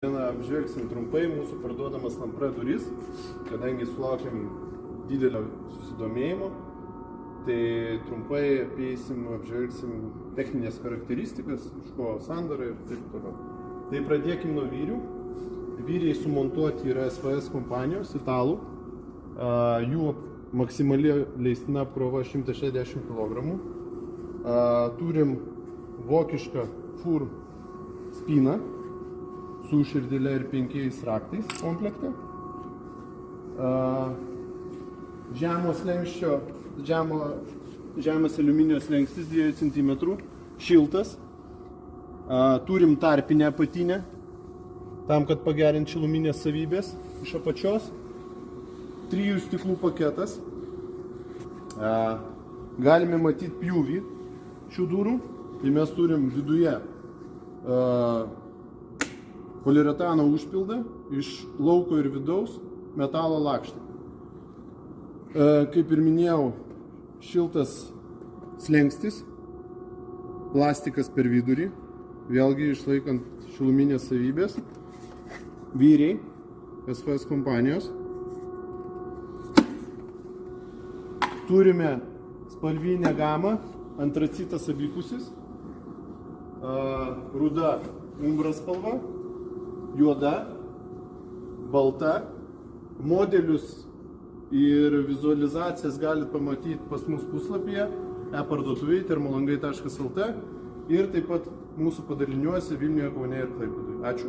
Apžvelgsim trumpai mūsų parduodamas Lampre duris, kadangi sulaukėm didelio susidomėjimo, tai trumpai apžvelgsim techninės charakteristikas, iš ko sandara ir taip toliau. Tai pradėkim nuo vyrių. Vyriai sumontuoti yra SVS kompanijos, italų. Jų maksimali leistina apkrova 160 kg. Turim vokišką FUR spyną su širdele ir 5 raktais komplekte. Žemas aliuminio slenkstis 2 cm, šiltas. Turim tarpinę apatinę, tam, kad pagerinti šiluminės savybės iš apačios. 3 stiklų paketas. Galime matyti pjūvį šių durų. Tai mes turim viduje poliuretano užpildą iš lauko ir vidaus metalo lakštį. Kaip ir minėjau, šiltas slengstis, plastikas per vidurį, vėlgi išlaikant šiluminės savybės. Vyriai, SVS kompanijos. Turime spalvinę gamą, antracitas abipusis, ruda umbra spalva, juoda, balta. Modelius ir vizualizacijas galite pamatyti pas mus puslapyje e-parduotuvėje termolangai.lt ir taip pat mūsų padaliniuose Vilniuje, Kaune ir Klaipėdoje. Ačiū.